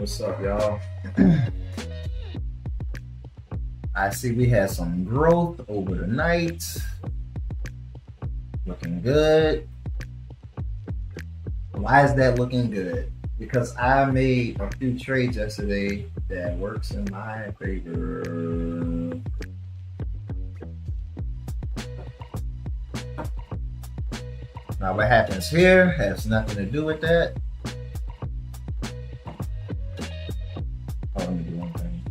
What's up, y'all? I see we had some growth over the night. Looking good. Why is that looking good? Because I made a few trades yesterday that works in my favor. Now what happens here has nothing to do with that. Oh, let me do one thing.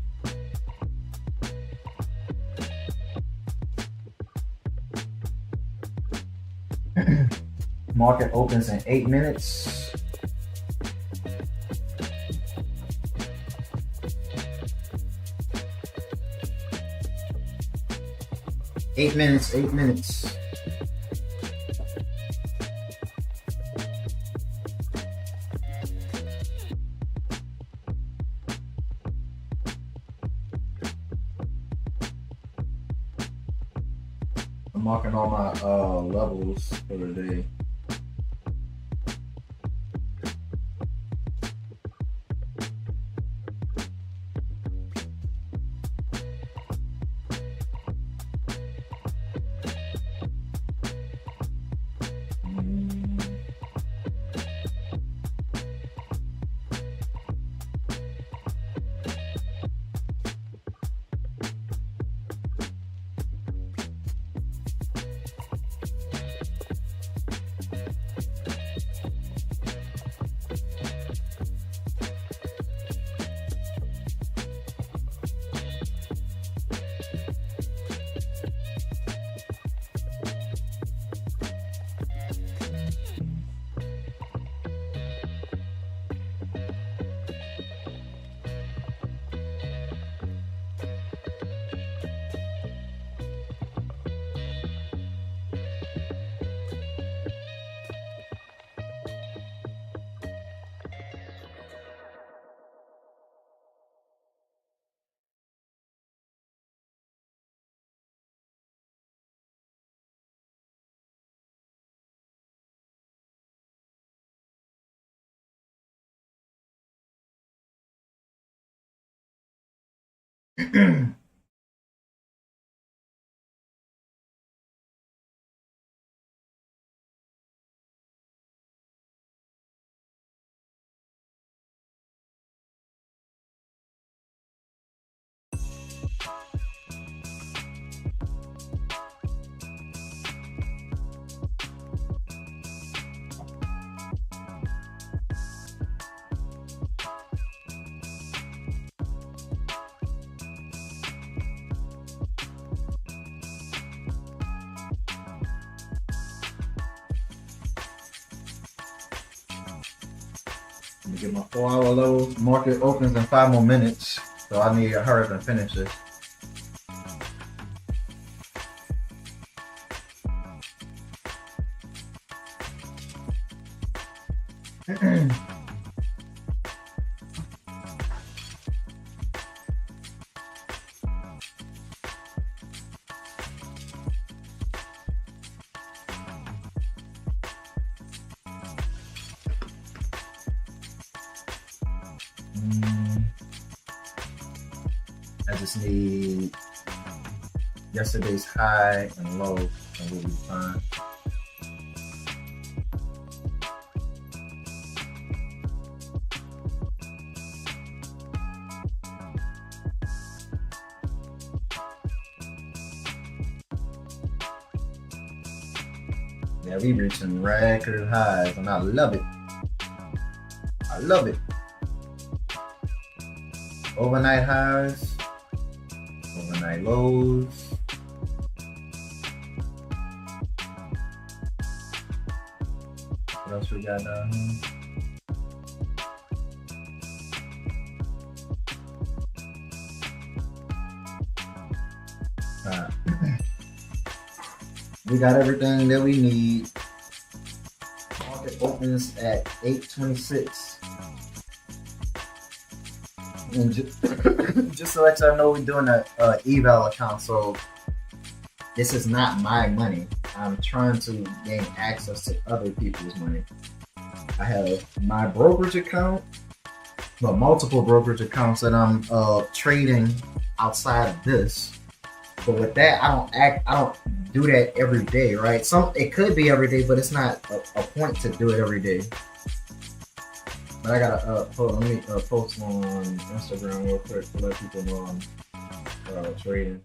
Market opens in 8 minutes. Eight minutes. I'm marking all my levels for the day. Let me get my 4-hour low. Market opens in 5 more minutes, so I need to hurry up and finish this. I just need yesterday's high and low, and we'll be fine. Yeah, we reaching record highs, and I love it. I love it. Overnight highs, overnight lows. What else we got down here? Alright. We got everything that we need. Market opens at 8:26. And just to let y'all know, we're doing a eval account, so this is not my money. I'm trying to gain access to other people's money. I have my brokerage account, but multiple brokerage accounts that I'm trading outside of this. But with that, I don't do that every day, right? Some it could be every day, but it's not a point to do it every day. But I gotta let me post on Instagram real quick to let people know I'm trading.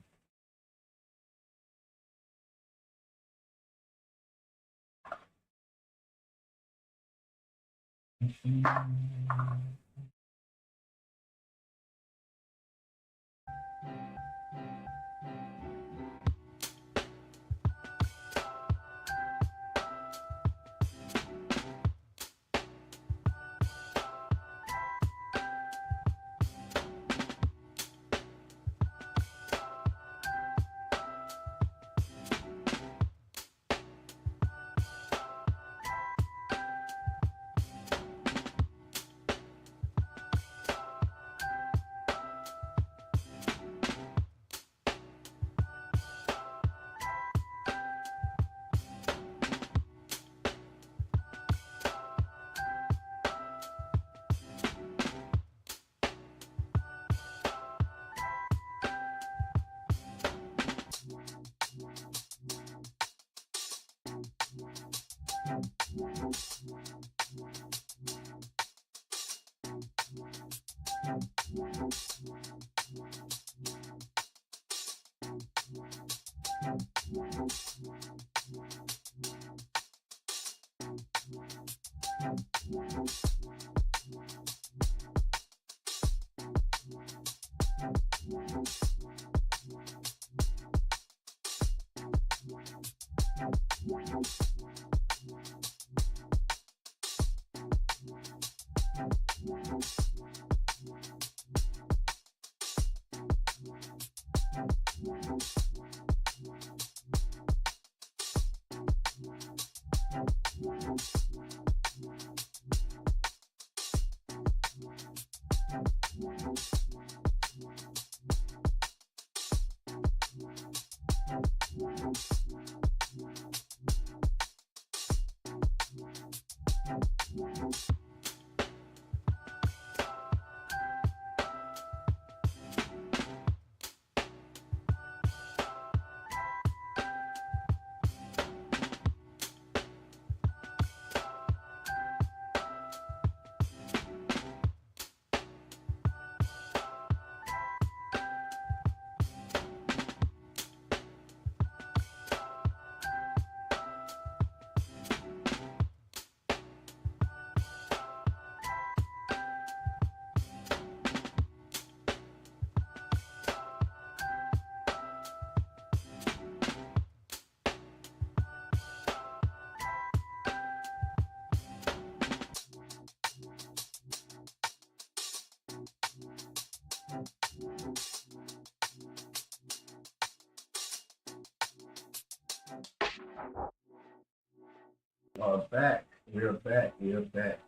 Back. We're back. We're back.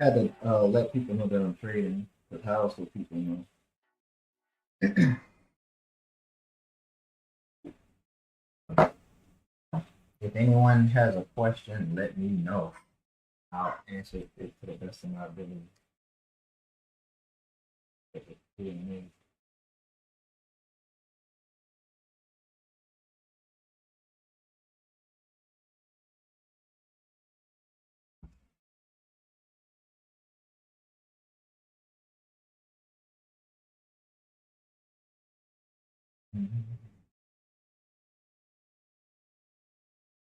Had to let people know that I'm trading. The house so people know. If anyone has a question, let me know. I'll answer it to the best of my ability. Mhm.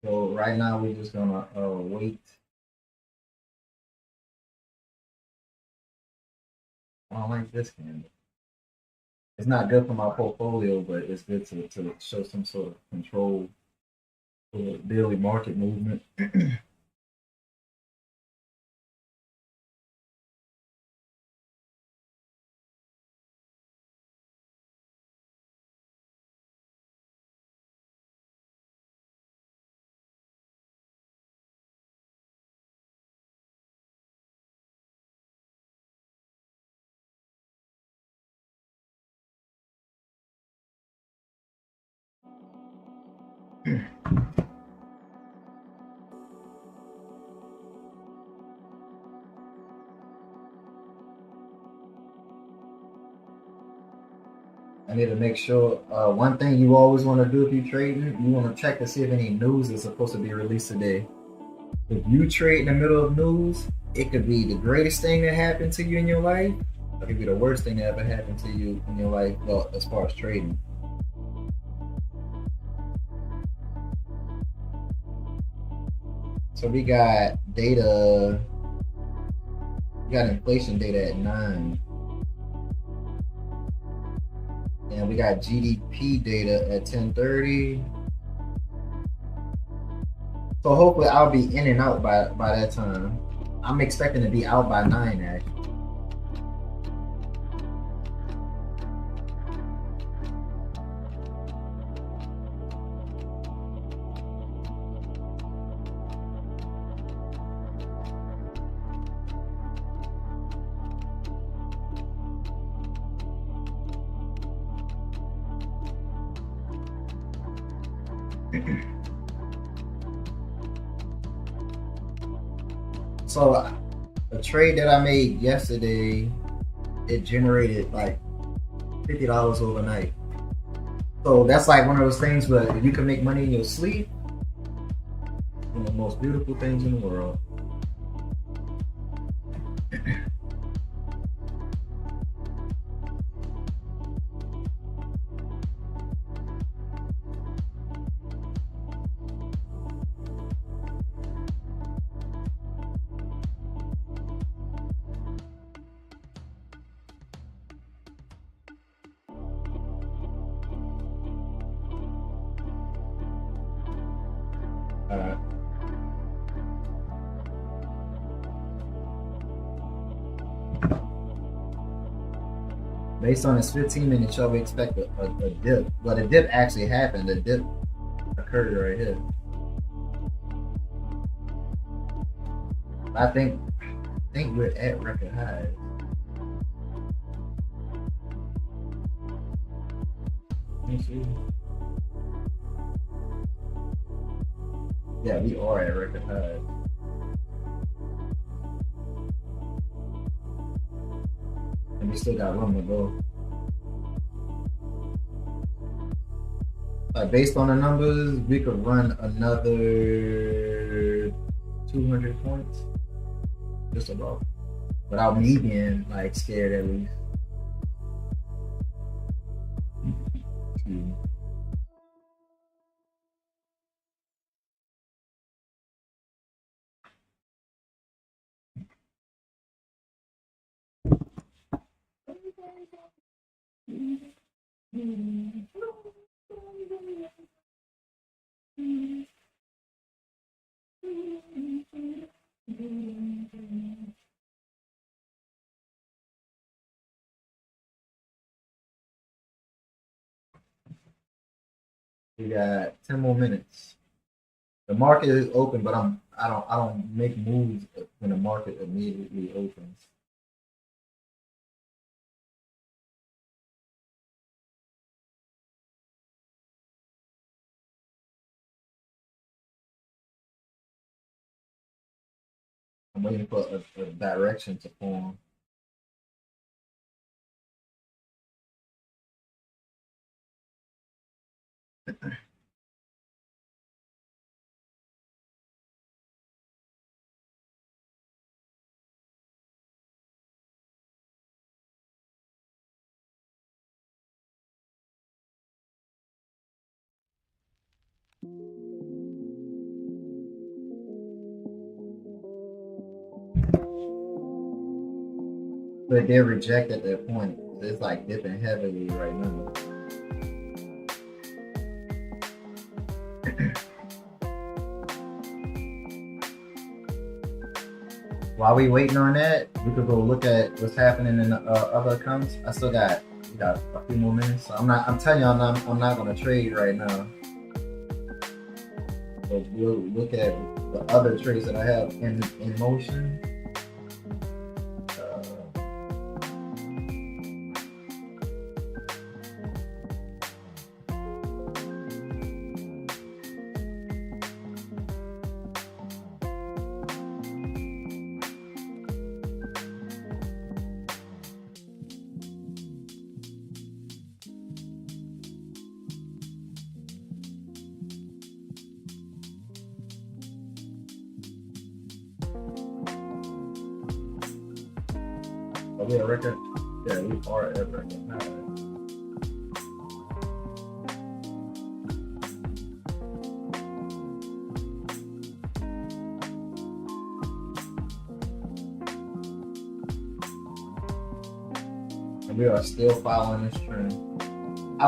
So right now we're just gonna wait. I don't like this candle. It's not good for my portfolio, but it's good to show some sort of control for the daily market movement. I need to make sure. One thing you always want to do if you trading, you want to check to see if any news is supposed to be released today. If you trade in the middle of news, it could be the greatest thing that happened to you in your life. It could be the worst thing that ever happened to you in your life. Well, as far as trading. So we got data. We got inflation data at 9. And we got GDP data at 10:30. So hopefully I'll be in and out by that time. I'm expecting to be out by 9 actually. So a trade that I made yesterday, it generated like $50 overnight. So that's like one of those things where you can make money in your sleep. One of the most beautiful things in the world. Based on this 15-minute show, we expect a dip. But a dip actually happened. The dip occurred right here. I think we're at record highs. Let me see. Yeah, we are at record highs. And we still got room to go. Based on the numbers, we could run another 200 points, just about, without me being like scared at least. We got 10 more minutes. The market is open, but I don't make moves when the market immediately opens. I'm waiting for a direction to form. But they reject at that point. It's like dipping heavily right now. While we waiting on that, we could go look at what's happening in the other accounts. I still got a few more minutes. So I'm telling you, I'm not gonna trade right now. So we'll look at the other trades that I have in motion. Are we at record? Yeah, we are at record. All right. And we are still following this trend. I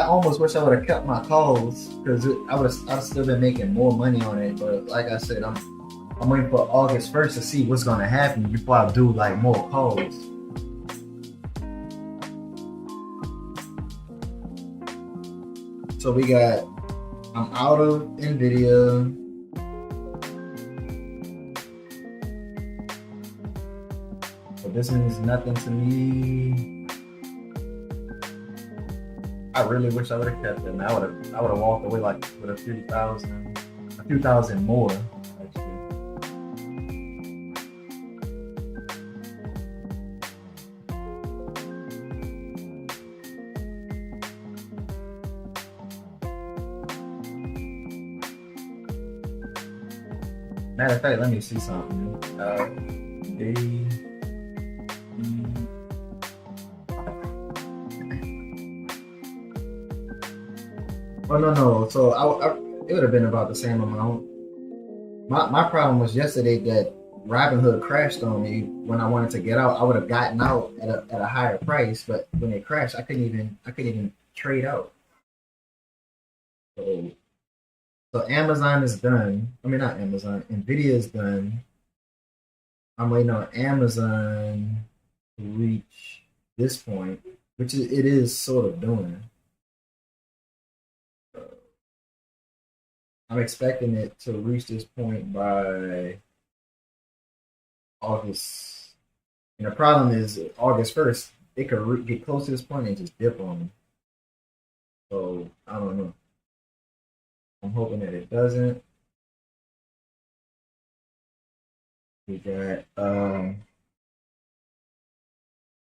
almost wish I would have kept my calls because I'd still been making more money on it. But like I said, I'm waiting for August 1st to see what's gonna happen before I do like more calls. So we got, I'm out of NVIDIA. But this means nothing to me. I really wish I would have kept them. I would have walked away like with a few thousand more actually. Matter of fact, let me see something. Oh no. So it would have been about the same amount. My problem was yesterday that Robinhood crashed on me when I wanted to get out. I would have gotten out at a higher price, but when it crashed, I couldn't even trade out. So Amazon is done. I mean, not Amazon. Nvidia is done. I'm waiting on Amazon to reach this point, which it is sort of doing. I'm expecting it to reach this point by August. And the problem is August 1st, it could get close to this point and just dip on me. So I don't know. I'm hoping that it doesn't. We got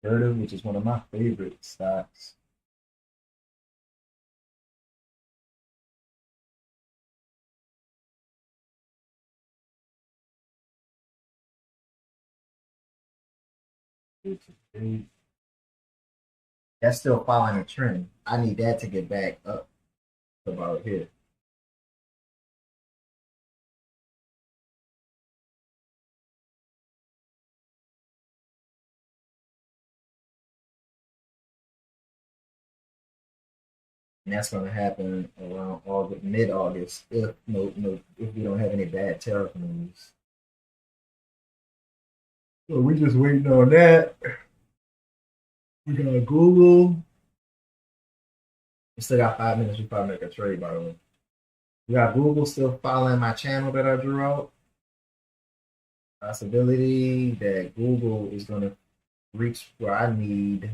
Vertiv, which is one of my favorite stocks. That's still following a trend. I need that to get back up to about here. And that's going to happen around August, mid-August, if if we don't have any bad tariff news. So we just waiting on that. We got Google. We still got 5 minutes. We probably make a trade, by the way. We got Google still following my channel that I drew out. Possibility that Google is going to reach where I need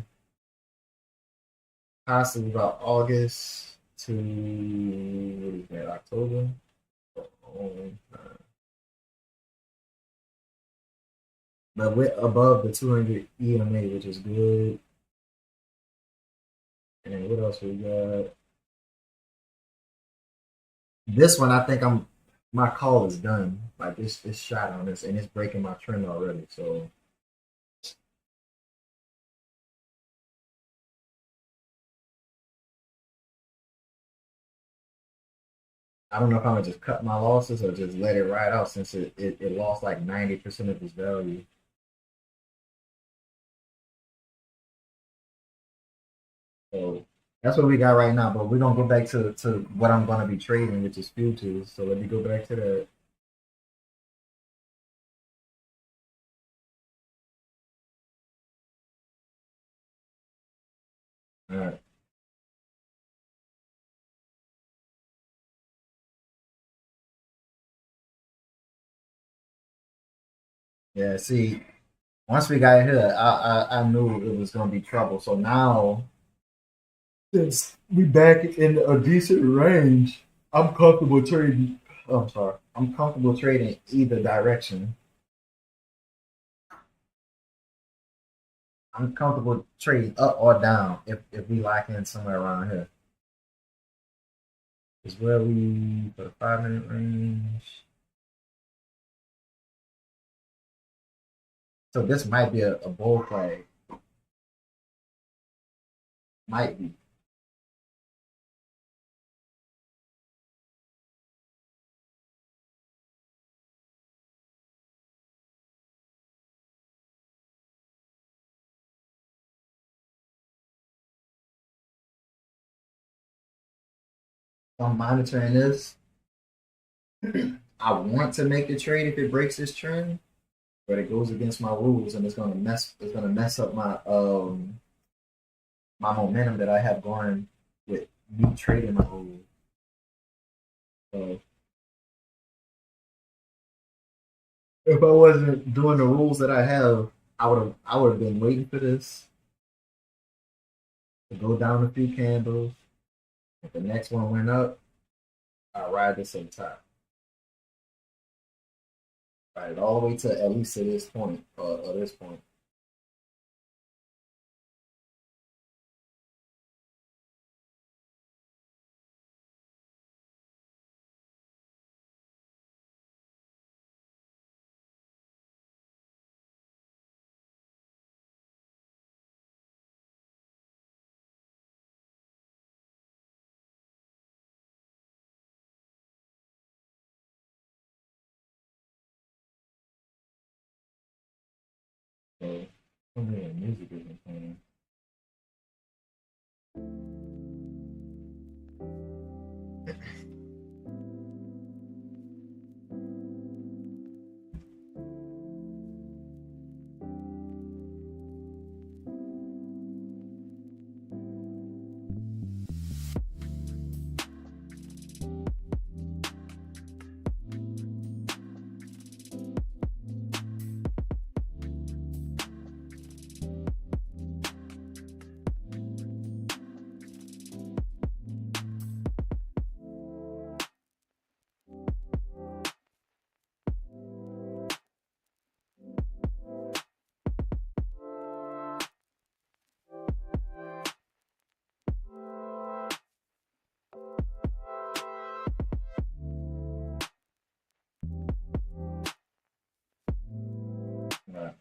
possibly about August to what is that, October? But we're above the 200 EMA, which is good. And what else we got? This one, I think my call is done. Like it's shot on this, and it's breaking my trend already. So I don't know if I'm gonna just cut my losses or just let it ride out since it lost like 90% of its value. So that's what we got right now. But we're gonna go back to what I'm gonna be trading, which is futures. So let me go back to that. All right. Yeah. See, once we got here, I knew it was gonna be trouble. So now, since we back in a decent range, I'm comfortable trading. Oh, I'm sorry. I'm comfortable trading either direction. I'm comfortable trading up or down if we lock in somewhere around here. Is where we for the 5 minute range. So this might be a bull flag. Might be. I'm monitoring this. I want to make the trade if it breaks this trend, but it goes against my rules and it's gonna mess up my momentum that I have going with me trading my rules. So if I wasn't doing the rules that I have, I would have been waiting for this to go down a few candles. If the next one went up, I ride this on top. Ride it all the way to at least to this point, or this point. So, music isn't playing.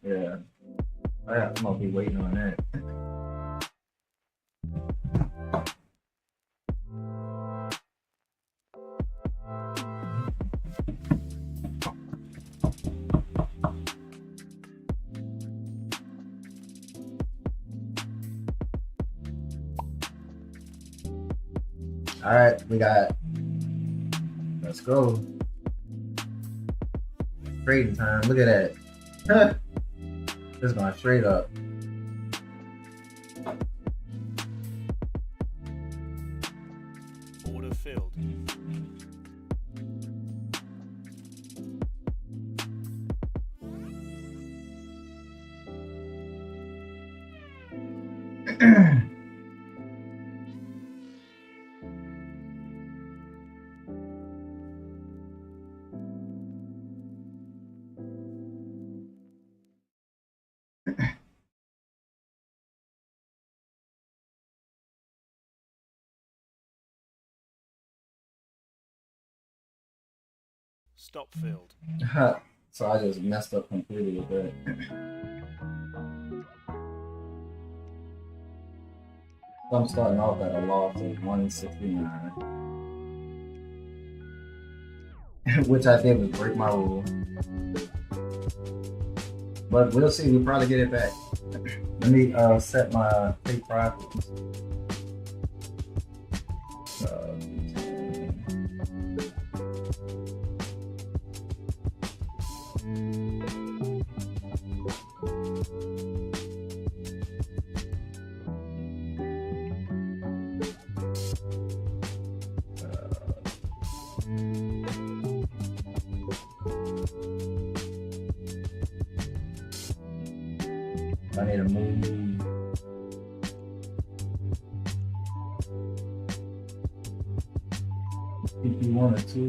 Yeah, I'm gonna be waiting on that. All right, let's go. Trading time. Look at that. It's going straight up. Order filled. Stop filled. So I just messed up completely with that. So I'm starting off at a loss of 169, which I did was break my rule. But we'll see. We'll probably get it back. Let me set my take profits. I need to move. If you want to,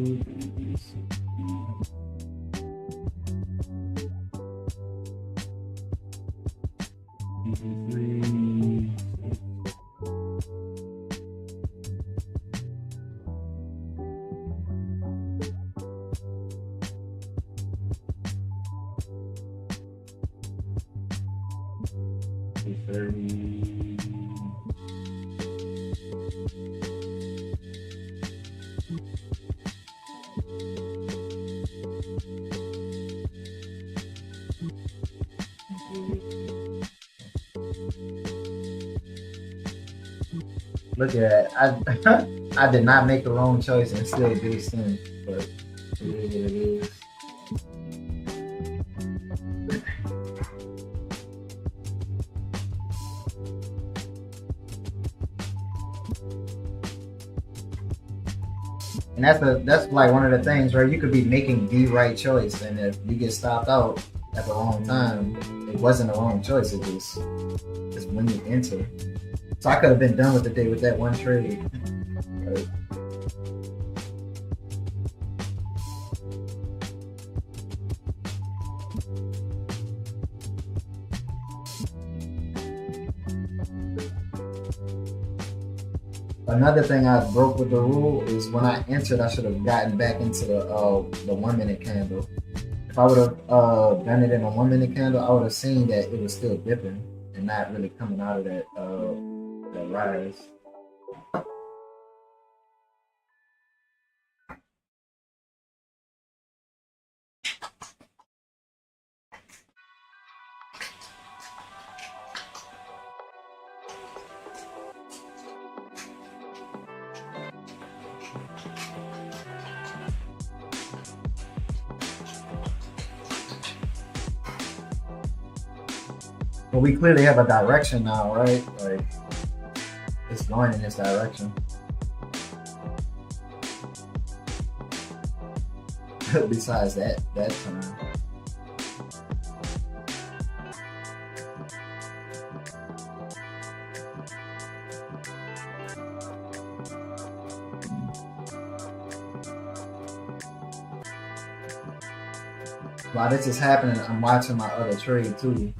Look at that. I did not make the wrong choice and still do sin, but it is what it is. And that's like one of the things, right? You could be making the right choice, and if you get stopped out at the wrong time, it wasn't the wrong choice. It just it's when you enter. So I could have been done with the day with that one trade. Right? Another thing I broke with the rule is when I entered, I should have gotten back into the 1 minute candle. If I would have done it in a 1 minute candle, I would have seen that it was still dipping and not really coming out of that rise. But we clearly have a direction now, right? Like it's going in this direction. Besides that time. While this is happening, I'm watching my other trade too.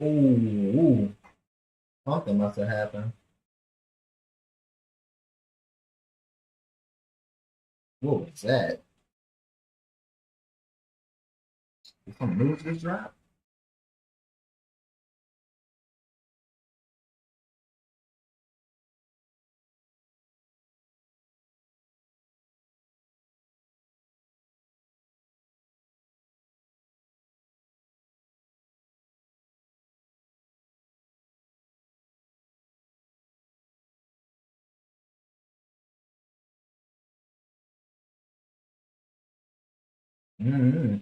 Ooh, something must have happened. What was that? Some news just dropped. Mm-hmm.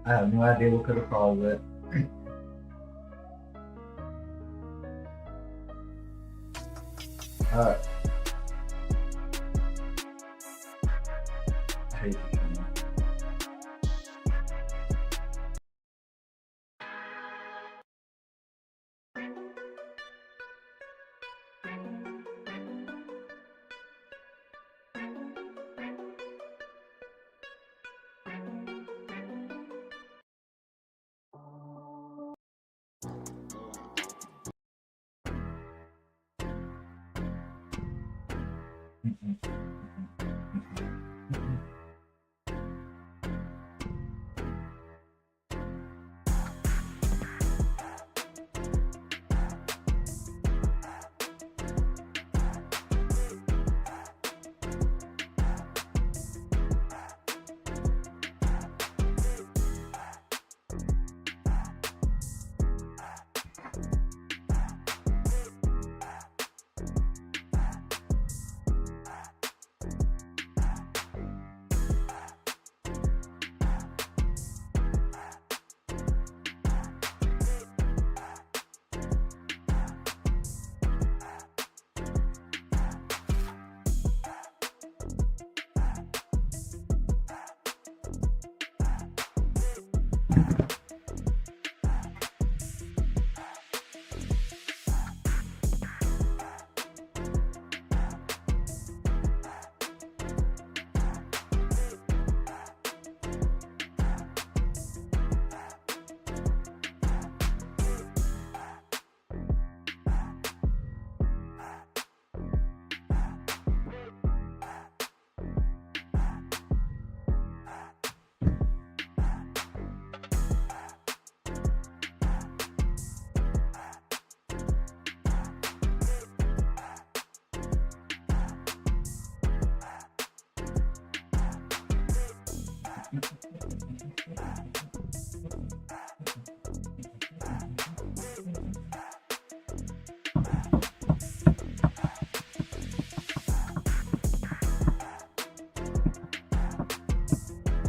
I have no idea what could have caused it. Alright. I hate this one.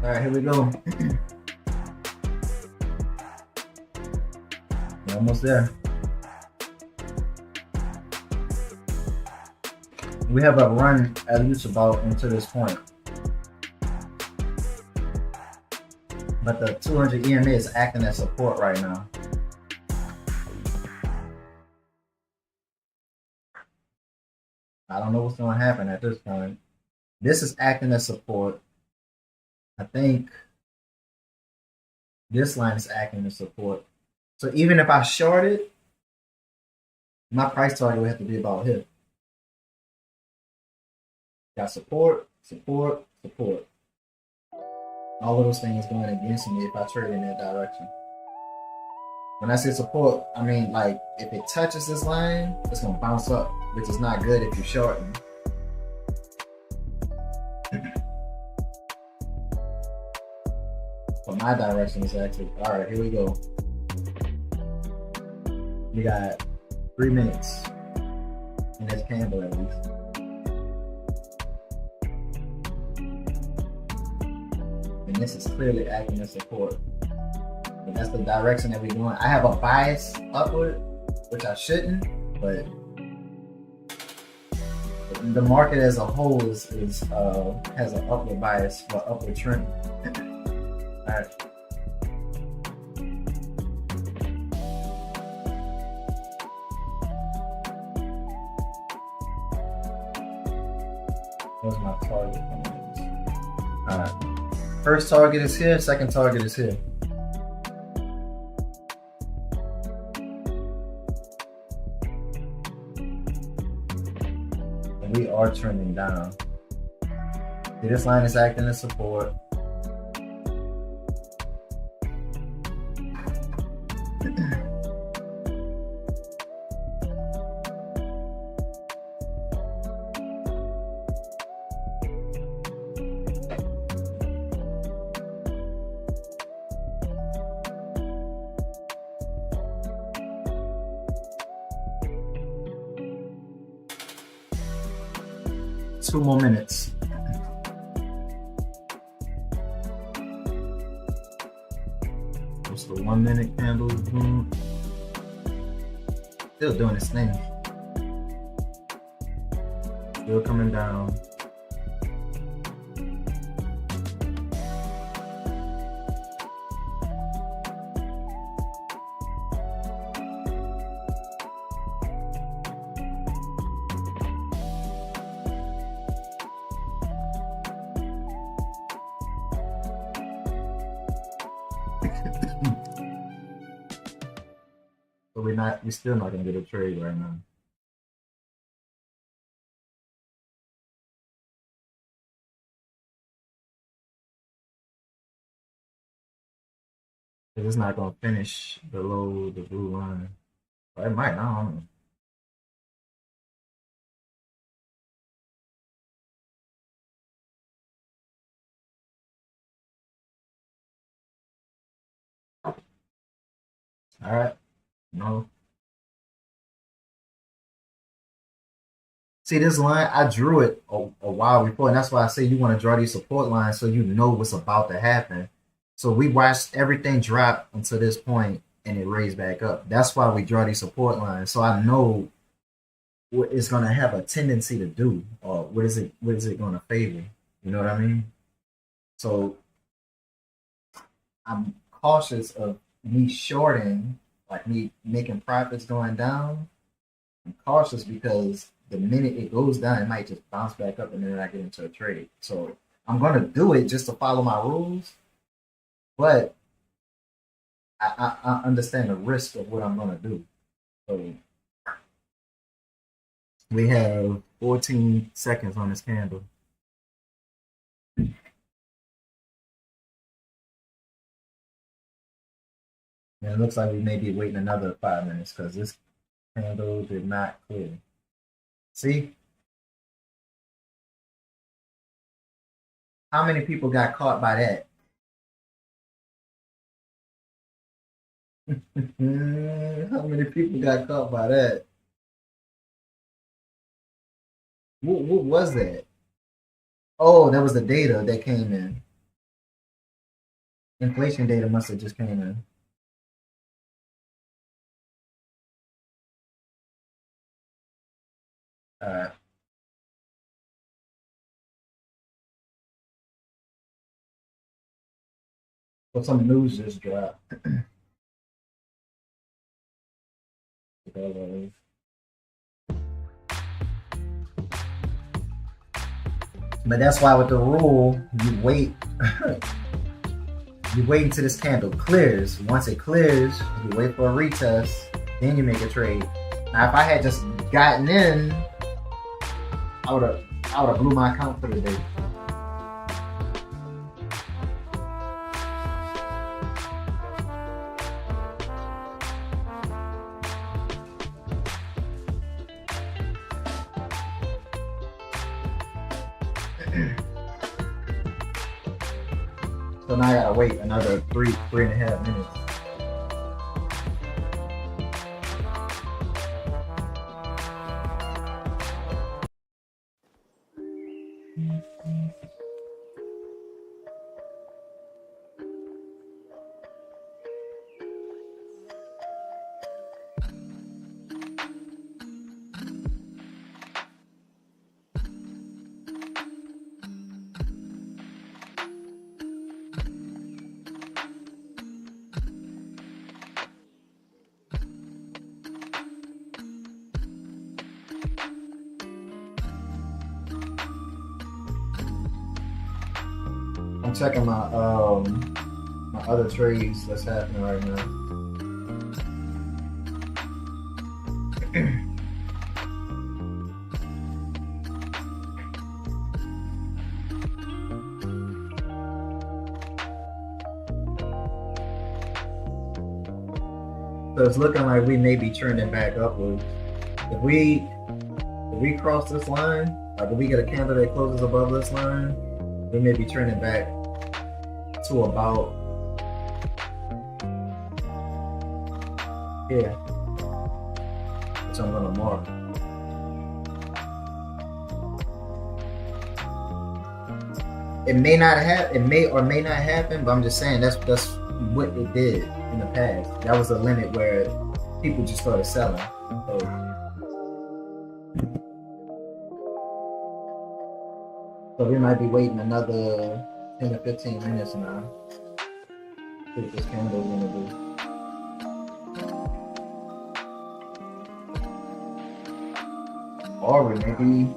Alright, here we go. We're almost there. We have a run at least about until this point. But the 200 EMA is acting as support right now. I don't know what's going to happen at this point. This is acting as support. I think this line is acting as support. So even if I short it, my price target would have to be about here. Got support, support, support. All of those things going against me if I trade in that direction. When I say support, I mean like if it touches this line, it's gonna bounce up, which is not good if you're shorting. But my direction is actually alright, here we go. We got 3 minutes in this candle at least. And this is clearly acting as support. But that's the direction that we're going. I have a bias upward, which I shouldn't, but the market as a whole has an upward bias for upward trend. Alright. Where's my target? Alright. First target is here, second target is here. we are trending down. See, this line is acting as support. Two more minutes. What's the 1 minute candle doing? Still doing its thing. Still coming down. But we're still not gonna get a trade right now. Because it's not gonna finish below the blue line. But it might, I don't know. All right, no. See this line, I drew it a while before, and that's why I say you want to draw these support lines so you know what's about to happen. So we watched everything drop until this point, and it raised back up. That's why we draw these support lines. So I know what it's gonna have a tendency to do, or what is it gonna favor? You know what I mean? So I'm cautious of me shorting, like me making profits going down. I'm cautious because the minute it goes down, it might just bounce back up and then I get into a trade. So I'm gonna do it just to follow my rules, but I understand the risk of what I'm gonna do. So we have 14 seconds on this candle. And it looks like we may be waiting another 5 minutes because this candle did not clear. See? How many people got caught by that? How many people got caught by that? What was that? Oh, that was the data that came in. Inflation data must have just came in. All right. But some news just dropped. But that's why with the rule, you wait. You wait until this candle clears. Once it clears, you wait for a retest, then you make a trade. Now, if I had just gotten in, I would have blew my account for the day. So now I gotta wait another three and a half minutes. I'm checking my other trades that's happening right now. So it's looking like we may be trending back upwards. If we cross this line, like if we get a candle that closes above this line, we may be trending back to about here, which I'm gonna mark. It may not have, it may or may not happen, but I'm just saying that's what it did in the past. That was a limit where people just started selling. So we might be waiting another 10 to 15 minutes now. See what this candle is gonna do. Or we may be,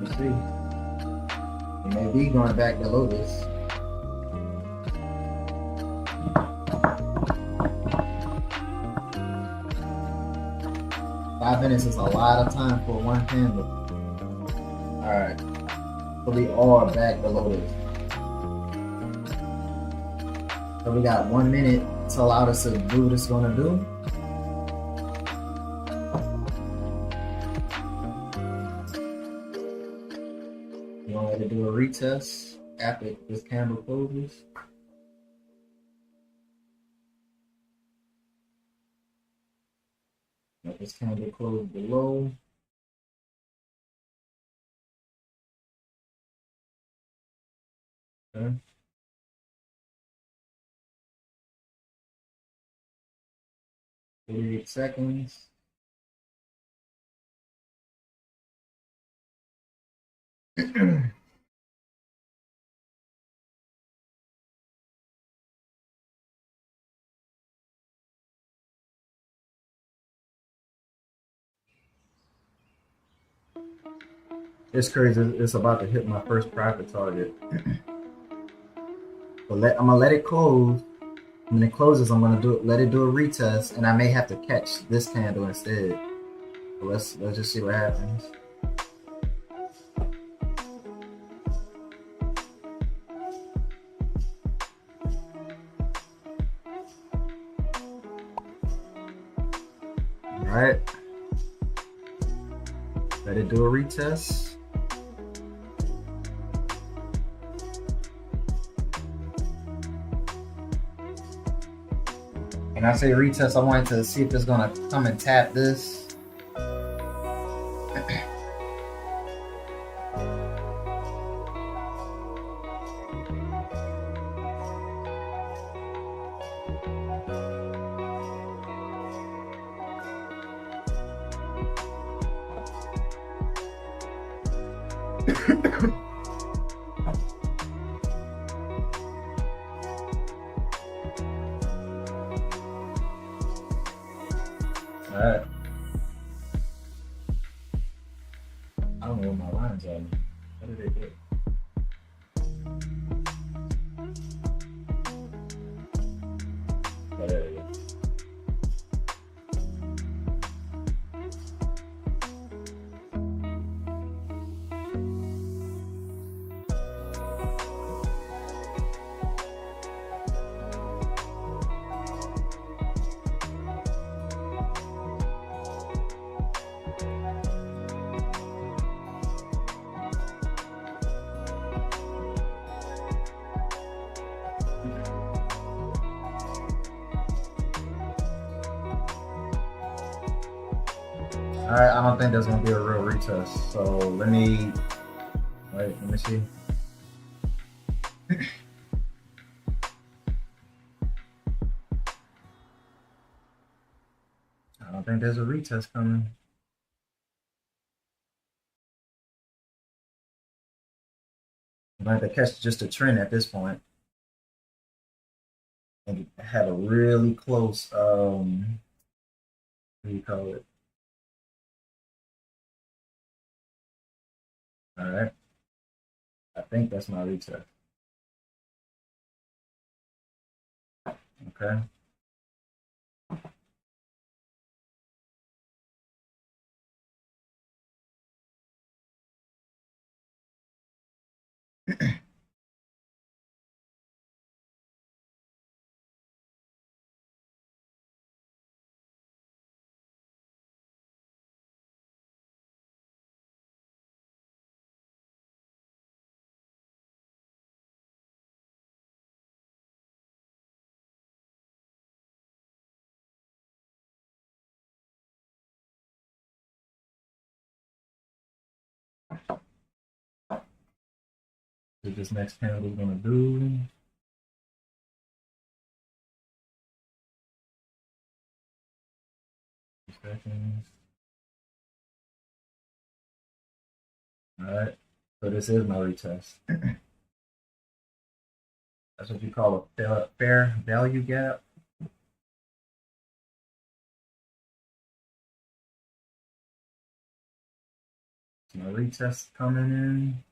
let's see, we may be going back below this. Five minutes is a lot of time for one candle. Alright, so we are back below this. So we got 1 minute to allow us to do what it's gonna do. You want me to do a retest after this candle closes? Let this candle close below. Okay. 38 seconds. It's crazy. It's about to hit my first profit target. So I'm gonna let it close. When it closes, I'm gonna let it do a retest, and I may have to catch this candle instead. So let's just see what happens. All right. Let it do a retest. And I say retest, I wanted to see if it's gonna come and tap this. Alright. I don't know where my lines are. What did they do? Oh, there we go. All right, I don't think there's gonna be a real retest. So let me see. I don't think there's a retest coming. I'm going to catch just a trend at this point and have a really close what do you call it? All right, I think that's my retest. Okay. What this next candle is gonna do. Seconds. All right. So this is my retest. That's what you call a fair value gap. So my retest coming in.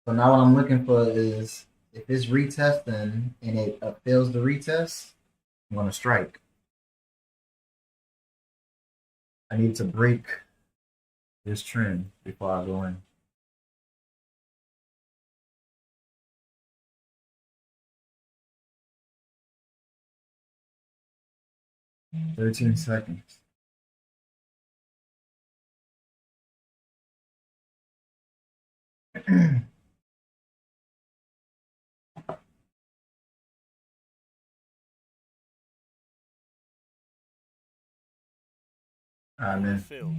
So now what I'm looking for is if it's retesting and it fails the retest, I'm gonna strike. I need to break this trend before I go in. Mm. 13 seconds. Order filled.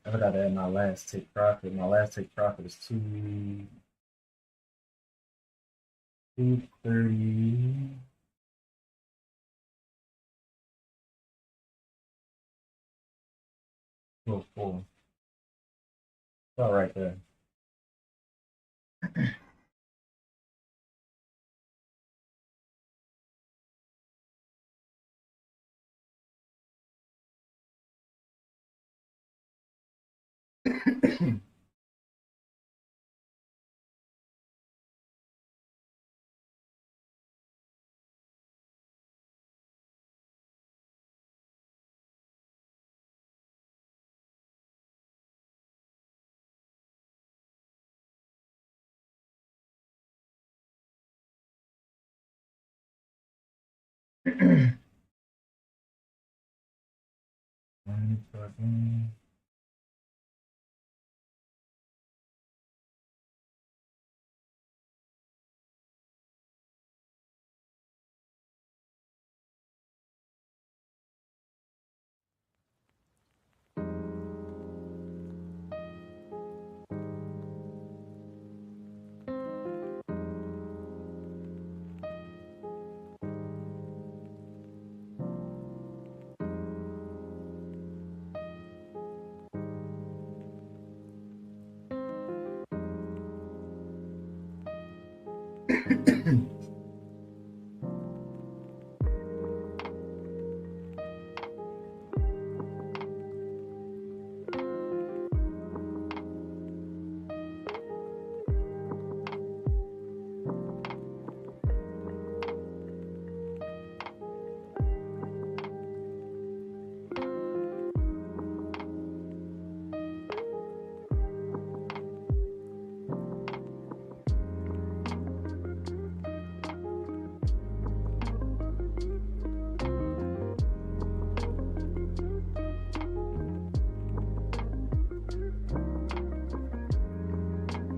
I forgot to add my last take profit. My last take profit is 230. Oh, 4. All right there.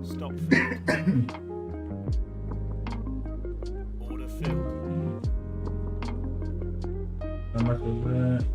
Stop filled. Order filled. How much was that?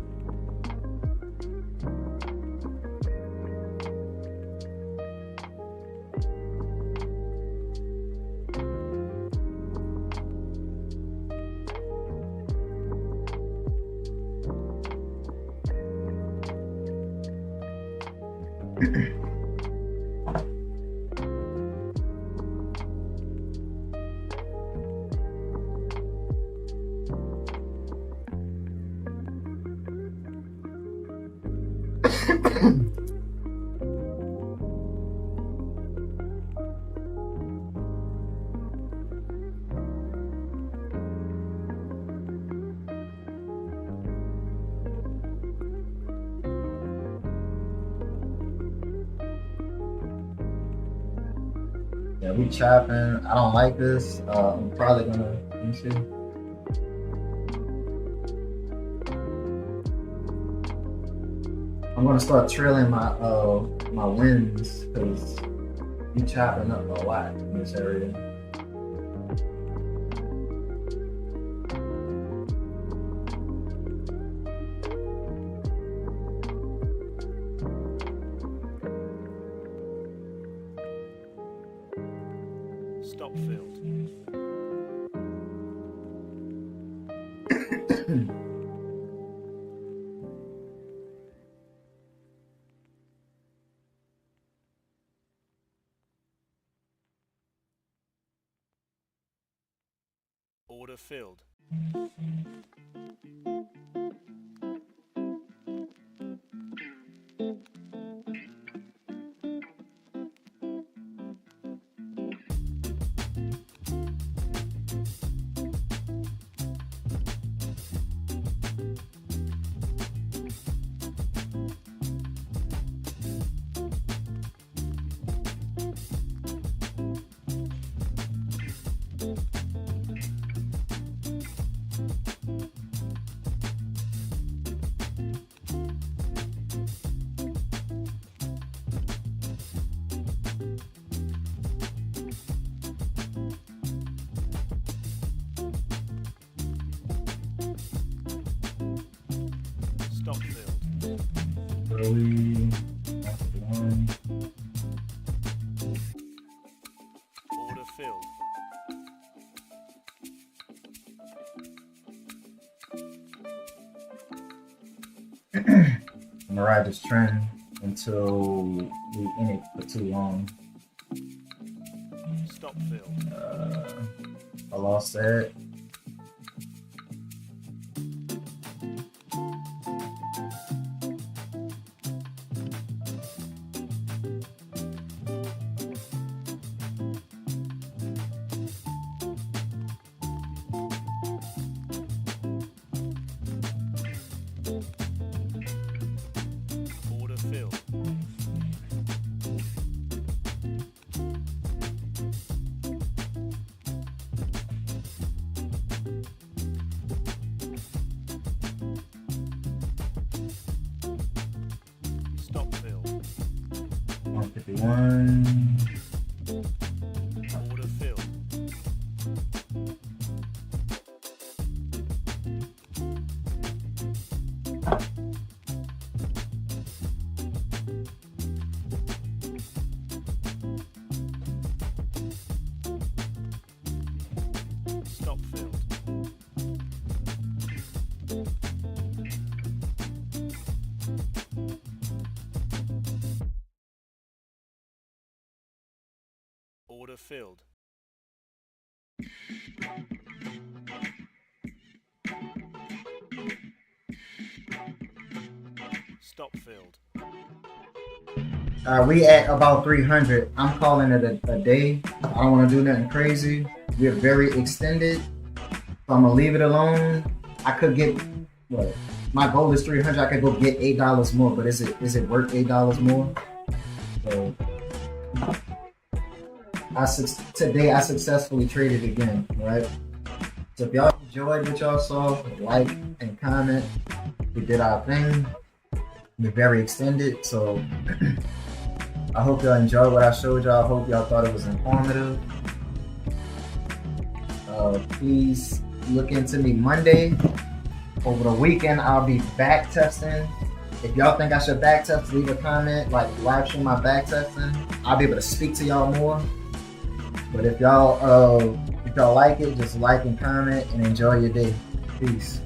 Yeah, we chopping. I don't like this. I'm probably gonna, let me see. I'm gonna start trailing my wins because you chopping up a lot in this area. Stop field. Order filled. Stop field. Early, that's the one. Order filled. I'm gonna ride this trend until we in it for too long. Stop field. I lost that. Order filled. Stop field. 151. Order filled. Stop field. Order filled. Stop field. We at about 300. I'm calling it a day. I don't want to do nothing crazy. We're very extended. So I'm gonna leave it alone. I could get what? My goal is 300. I could go get $8 more, but is it worth $8 more? So today I successfully traded again, right? So if y'all enjoyed what y'all saw, like and comment. We did our thing. We're very extended, so I hope y'all enjoyed what I showed y'all. I hope y'all thought it was informative. Please look into me Monday. Over the weekend, I'll be back testing. If y'all think I should back test, leave a comment, like live stream my back testing. I'll be able to speak to y'all more. But if y'all like it, just like and comment and enjoy your day. Peace.